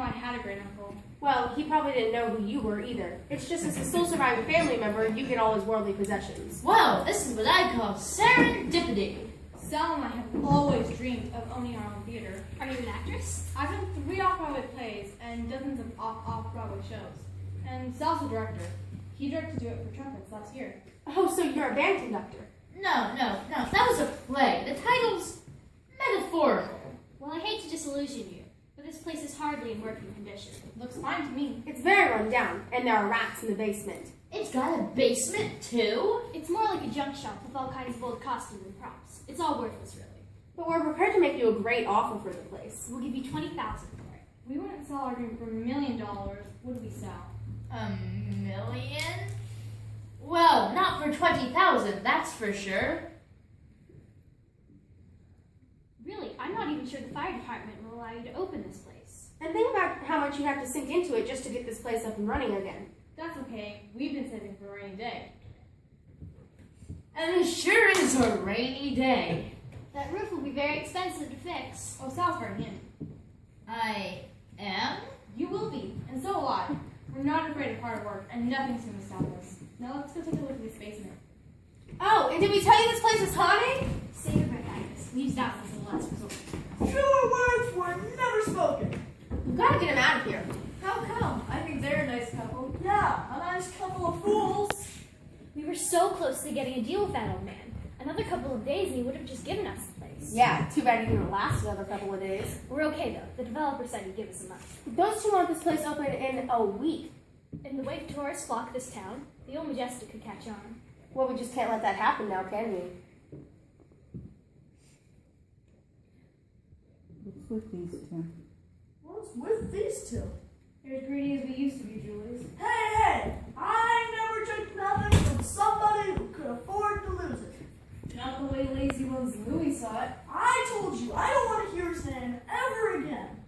know I had a great uncle. Well, he probably didn't know who you were either. It's just as a sole surviving family member, you get all his worldly possessions. Well, this is what I call serendipity. Sal and I have always dreamed of owning our own theater. Are you an actress? I've done 3 off-Broadway plays and dozens of off-Broadway shows. And Sal's the director. He directed Do It for Trumpets last year. Oh, so you're a band conductor. No, that was a play. The title's metaphorical. Well, I hate to disillusion you, but this place is hardly in working condition. Looks fine to me. It's very run down, and there are rats in the basement. It's got a basement, too? It's more like a junk shop with all kinds of old costumes and props. It's all worthless, really. But we're prepared to make you a great offer for the place. We'll give you $20,000 for it. We wouldn't sell our dream for $1 million, would we, Sal? $1 million? Well, not for 20,000, that's for sure. Really, I'm not even sure the fire department will allow you to open this place. And think about how much you have to sink into it just to get this place up and running again. That's okay. We've been saving for a rainy day. And it sure is a rainy day. That roof will be very expensive to fix. Oh, Sal's starting in. I am? You will be, and so will I. We're not afraid of hard work, and nothing's going to stop us. Now let's go take a look at this basement. Oh, and did we tell you this place is haunted? Save your breath, Agnes. Leave that as the last resort. Truer words were never spoken. We've got to get him out of here. How come? I think they're a nice couple. Yeah, a nice couple of fools. We were so close to getting a deal with that old man. Another couple of days and he would have just given us the place. Yeah, too bad he didn't last another couple of days. We're okay though. The developer said he'd give us a month. Those two want this place open in a week. In the wake tourists flock this town, the old Majestic could catch on. Well, we just can't let that happen now, can we? What's with these two? What's with these two? You're as greedy as we used to be, Julius. Hey! I never took nothing from somebody who could afford to lose it. Not the way Lazy Bones Louie saw it. I told you, I don't want to hear his name ever again.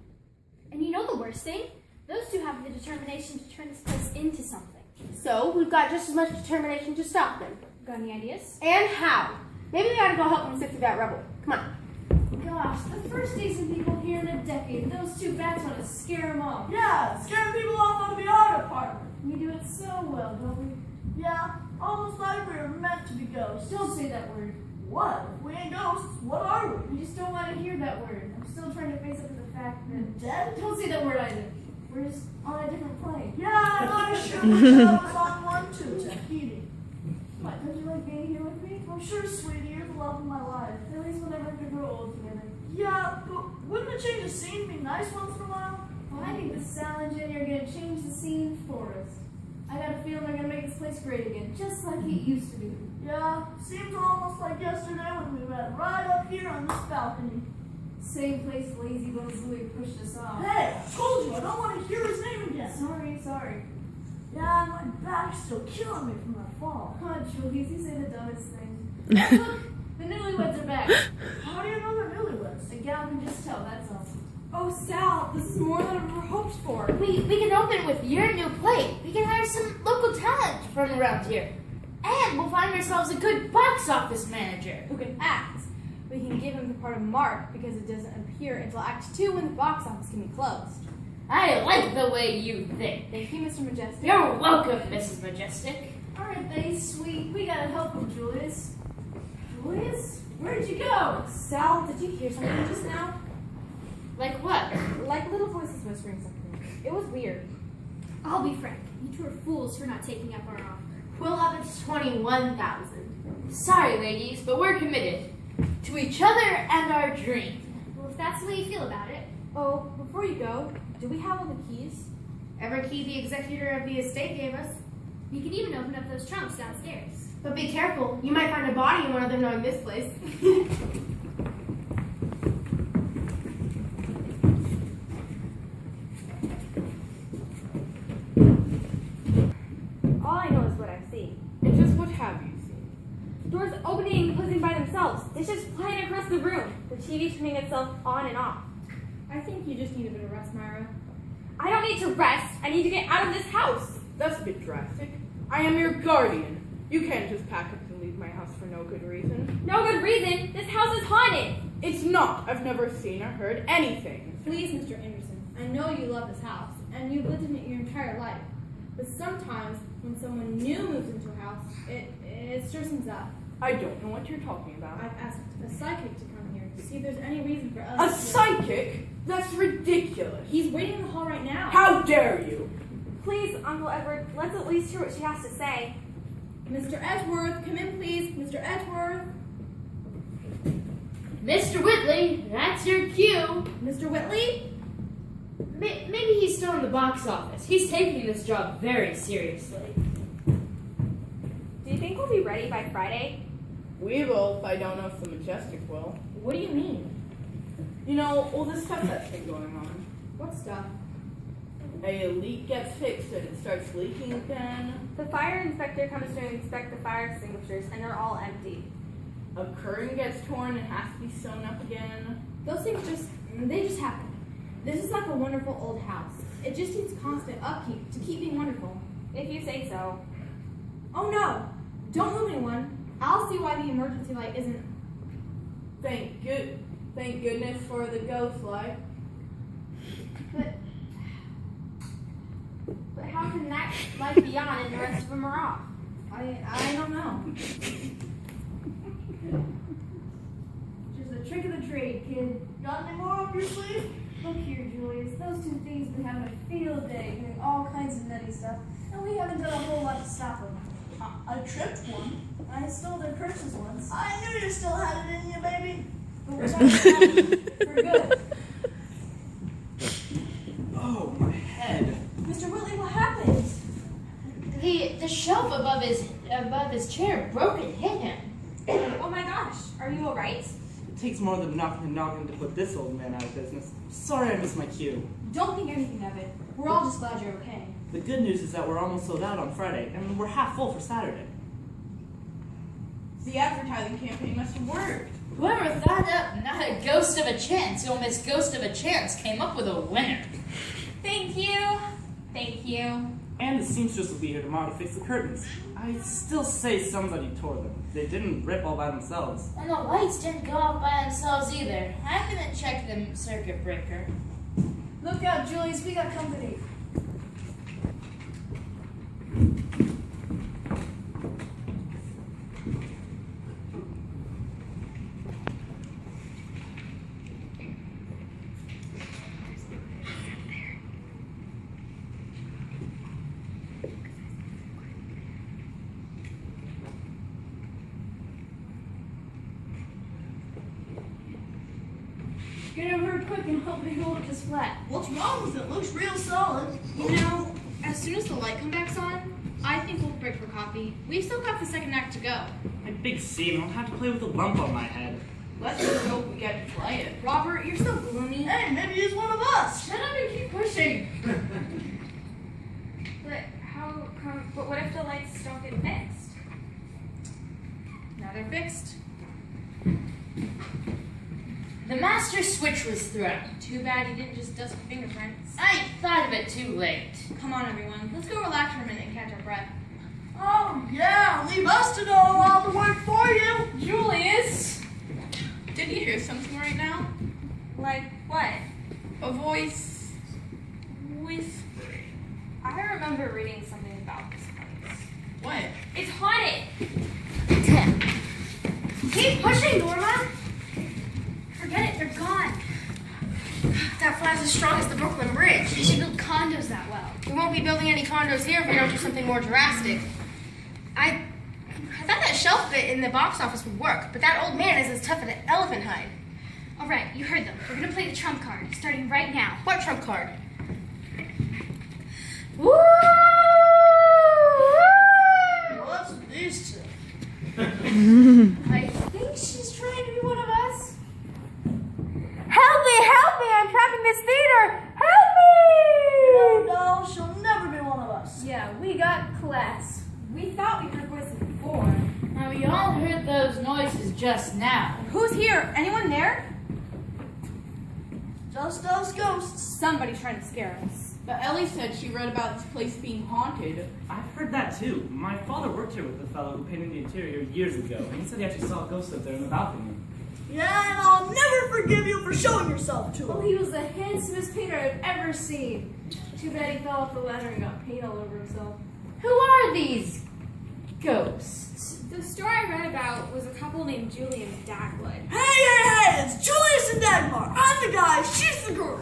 And you know the worst thing? Those two have the determination to turn this place into something. So, we've got just as much determination to stop them. Got any ideas? And how? Maybe we ought to go help them sift through that rubble. Come on. Gosh, the first decent people here in a decade. Those two bats want to scare them off. Yeah, scaring people off of the art department. We do it so well, don't we? Yeah, almost like we were meant to be ghosts. Don't say that word. What? If we ain't ghosts, what are we? We just don't want to hear that word. I'm still trying to face up to the fact that... Dead? Don't say that word either. We're just on a different plane. Yeah, and I sure wish I was on one too, Tahiti. What, don't you like being here with me? I'm sure, sweetie, you're the love of my life. At least we'll never have to grow old together. Yeah, but wouldn't a change of scene be nice once in a while? Well, I think the Sal and Jenny are going to change the scene for us. I got a feeling they're going to make this place great again, just like it used to be. Yeah, seems almost like yesterday when we met right up here on this balcony. Same place Lazy Bones Louie pushed us off. Hey, I told you, I don't want to hear his name again. Sorry. Yeah, my back's still killing me from that fall. Come on, Julius, you say the dumbest things. Look, the newlyweds are back. How do you know they're newlyweds? A gal can just tell, that's all. Oh, Sal, this is more than I've ever hoped for. We can open with your new play. We can hire some local talent from around here. And we'll find ourselves a good box office manager. Who can act. We can give him the part of Mark because it doesn't appear until Act 2 when the box office can be closed. I like the way you think. Thank you, Mr. Majestic. You're welcome, Mrs. Majestic. Aren't they sweet? We gotta help him, Julius. Julius? Where'd you go? Sal, did you hear something just now? Like what? Like little voices whispering something. It was weird. I'll be frank. You two are fools for not taking up our offer. We'll up it to 21,000. Sorry, ladies, but we're committed to each other and our dream. Well, if that's the way you feel about it. Oh, before you go, do we have all the keys? Every key the executor of the estate gave us. We can even open up those trunks downstairs. But be careful, you might find a body in one of them knowing this place. All I know is what I've seen. And just what have you seen? Doors opening and closing by themselves. Dishes flying across the room. The TV turning itself on and off. I think you just need a bit of rest, Myra. I don't need to rest. I need to get out of this house. That's a bit drastic. I am your guardian. You can't just pack up and leave my house for no good reason. No good reason. This house is haunted. It's not. I've never seen or heard anything. Please, Mr. Anderson, I know you love this house, and you've lived in it your entire life. But sometimes, when someone new moves into a house, it stirs things up. I don't know what you're talking about. I've asked a psychic to come here to see if there's any reason for us A to... psychic? That's ridiculous. He's waiting in the hall right now. How dare you? Please, Uncle Edward, let's at least hear what she has to say. Mr. Edgeworth, come in, please. Mr. Edgeworth. Mr. Whitley, that's your cue. Mr. Whitley? Maybe he's still in the box office. He's taking this job very seriously. Do you think we'll be ready by Friday? We will, if I don't know if the Majestic will. What do you mean? You know, all this stuff that's been going on. What stuff? A leak gets fixed and it starts leaking again. The fire inspector comes to inspect the fire extinguishers, and they're all empty. A curtain gets torn and has to be sewn up again. Those things just happen. This is like a wonderful old house. It just needs constant upkeep to keep being wonderful. If you say so. Oh no! Don't move anyone. I'll see why the emergency light isn't... Thank goodness for the ghost light. But how can that light be on and the rest of them are off? I don't know. Just a trick of the trade, kid. Got any more up your sleeve? Look here, Julius. Those two thieves been having a field day, doing all kinds of nutty stuff, and we haven't done a whole lot to stop them. I tripped one. I stole their purses once. I knew you still had it in you, baby. But we're not for good. Oh, my head. Mr. Whitley, what happened? The shelf above his chair broke and hit him. Oh my gosh, are you alright? It takes more than knocking and knocking to put this old man out of business. Sorry I missed my cue. Don't think anything of it. We're all just glad you're okay. The good news is that we're almost sold out on Friday, and we're half full for Saturday. The advertising campaign must have worked. Whoever thought up not a ghost of a chance, you'll miss ghost of a chance, came up with a winner. Thank you. Thank you. And the seamstress will be here tomorrow to fix the curtains. I still say somebody tore them. They didn't rip all by themselves. And the lights didn't go off by themselves either. I'm gonna check the circuit breaker. Look out, Julius. We got company. Get over here quick and help me hold this flat. What's wrong with it? Looks real solid. You know, as soon as the light comes back on, I think we'll break for coffee. We've still got the second act to go. My big seam, I'll have to play with a lump on my head. Let's just hope we get to play it. Robert, you're so gloomy. Hey, maybe he's one of us. Shut up and keep pushing. But how come? But what if the lights don't get fixed? Now they're fixed. The master switch was thrown. Too bad you didn't just dust your fingerprints. I thought of it too late. Come on, everyone. Let's go relax for a minute and catch our breath. Oh, yeah. Leave us to do all the work for you. Julius! Did you hear something right now? Like what? A voice whispering. I remember reading something about this place. What? It's haunted. Keep pushing, Norma! Forget it. They're gone. That flat's as strong as the Brooklyn Bridge. They should build condos that well. We won't be building any condos here if we don't do something more drastic. I thought that shelf bit in the box office would work, but that old man is as tough as an elephant hide. All right, you heard them. We're gonna play the trump card, starting right now. What trump card? Woo! What's with these two? I think she's trying to be one of us. Help me! I'm trapped in this theater. Help me! No, she'll never be one of us. Yeah, we got class. We thought we heard voices before. Now we all heard those noises just now. Who's here? Anyone there? Just us ghosts. Somebody's trying to scare us. But Ellie said she read about this place being haunted. I've heard that too. My father worked here with the fellow who painted the interior years ago, and he said he actually saw a ghost up there in the balcony. Yeah, and I'll never forgive you for showing yourself to Oh, him. he was the handsomest painter I've ever seen. Too bad he fell off the ladder and got paint all over himself. Who are these ghosts? The story I read about was a couple named Julie and Dagwood. Hey, it's Julius and Dagmar. I'm the guy, she's the girl.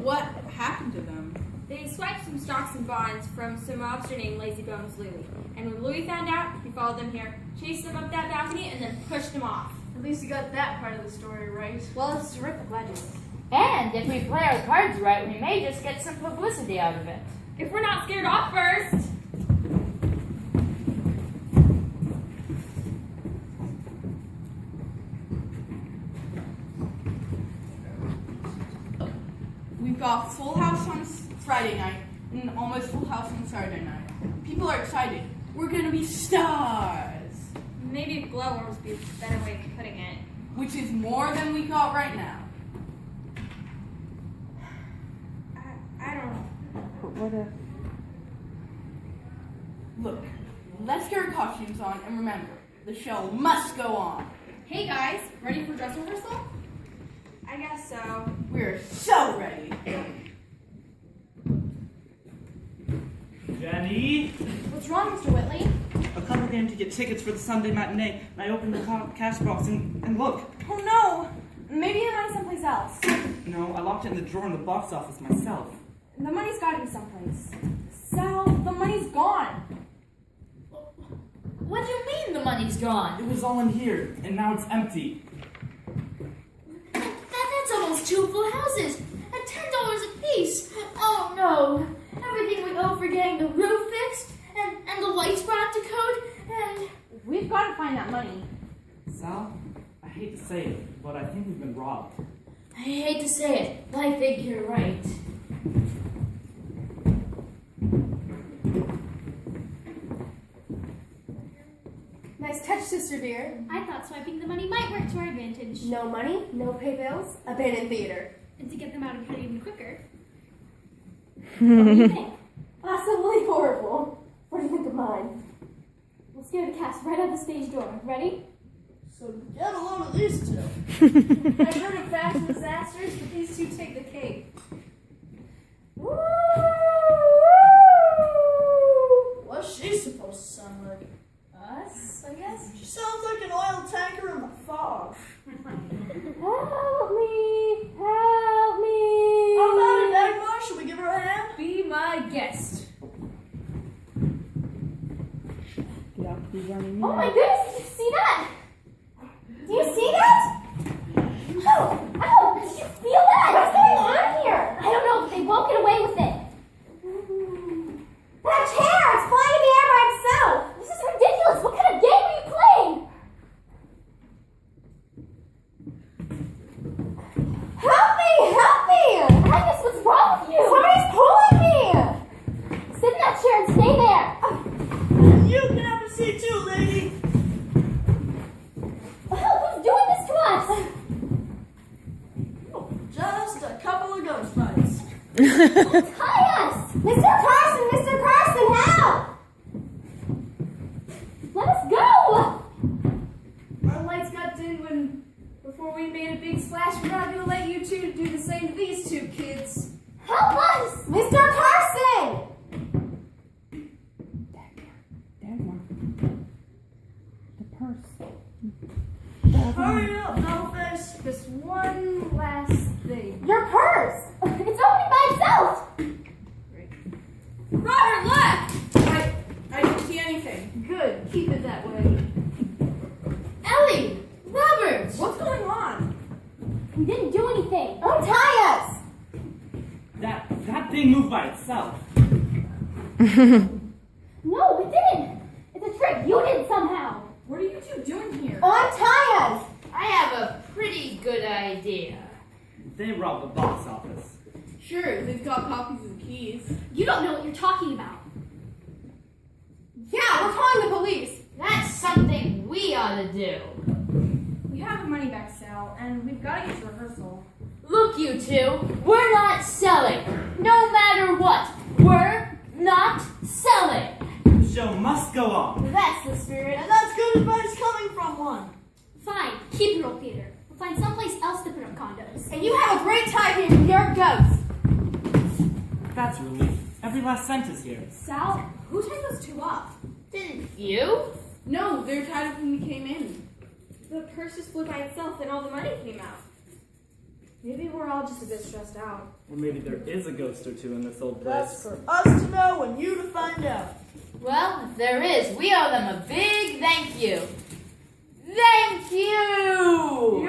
What happened to them? They swiped some stocks and bonds from some mobster named Lazy Bones Louie. And when Louie found out, he followed them here, chased them up that balcony, and then pushed them off. At least you got that part of the story right. Well, it's a terrific legend. And if we play our cards right, we may just get some publicity out of it. If we're not scared off first. We've got Full House on Friday night and almost Full House on Saturday night. People are excited. We're gonna be stars. Maybe glowworms would be a better way of putting it. Which is more than we got right now. I don't know. Look, let's get our costumes on and remember, the show must go on. Hey guys, ready for dress rehearsal? I guess so. We're so ready. Jenny? What's wrong, Mr. Whitley? A couple came to get tickets for the Sunday matinee, and I opened the cash box and look. Oh no! Maybe the money's someplace else. No, I locked it in the drawer in the box office myself. The money's gotta be someplace. Sal, the money's gone. What do you mean the money's gone? It was all in here, and now it's empty. That's almost 2 full houses at $10 a piece. Oh no! Everything we owe for getting the roof fixed and the lights brought to code and We've gotta find that money. Sal, I hate to say it, but I think we've been robbed. I hate to say it, but I think you're right. Nice touch, sister dear. I thought swiping the money might work to our advantage. No money, no pay bills, abandoned theater. And to get them out of here even quicker. What do you think? Possibly horrible. What do you think of mine? We'll scare the cast right out the stage door. Ready? So get a load of these two. I've heard of fashion disasters, but these two take the cake. Woo! What's she supposed to sound like? Us, I guess? She sounds like an oil tanker in the fog. Help me! Help me! How about it, Dagmar? Should we give her a hand? Be my guest. Oh my goodness, did you see that? Do you see that? Oh, ow, did you feel that? What's going on here? I don't know, but they won't get away with it. That chair, it's flying in the air by itself. This is ridiculous. What kind of game are you playing? Help me! Help me! Agnes, what's wrong with you? Somebody's pulling me! Sit in that chair and stay there. You can have a seat too, lady. Who's doing this to us? Just a couple of ghost fights. Tie us! Mr. Carson, help! Let us go! Our lights got dimmed before we made a big splash. We're not gonna let you two do the same to these two kids. Help us! Mr. Carson! Hurry up, dollface. Just one last thing. Your purse! It's opening by itself! Robert, look! I didn't see anything. Good, keep it that way. Ellie! Robert! What's going on? We didn't do anything. Untie us! That thing moved by itself. No, we didn't! It's a trick you did somehow! What are you two doing here? Untie us! I have a pretty good idea. They robbed the box office. Sure, they've got copies of the keys. You don't know what you're talking about. Yeah, we're calling the police. That's something we ought to do. We have the money back, Sal, and we've got to get to rehearsal. Look, you two, we're not selling. No matter what, we're not selling. show must go on. That's the spirit. And that's good advice coming from one. Fine, keep your old theater. We'll find someplace else to put up condos. And you have a great time here with your ghost. That's a relief. Every last cent is here. Sal, who tied those two up? Didn't you? No, they're tied up when we came in. The purse just flew by itself and all the money came out. Maybe we're all just a bit stressed out. Or maybe there is a ghost or two in this old That's place. for us to know and you to find out. Well, if there is, we owe them a big thank you. Thank you!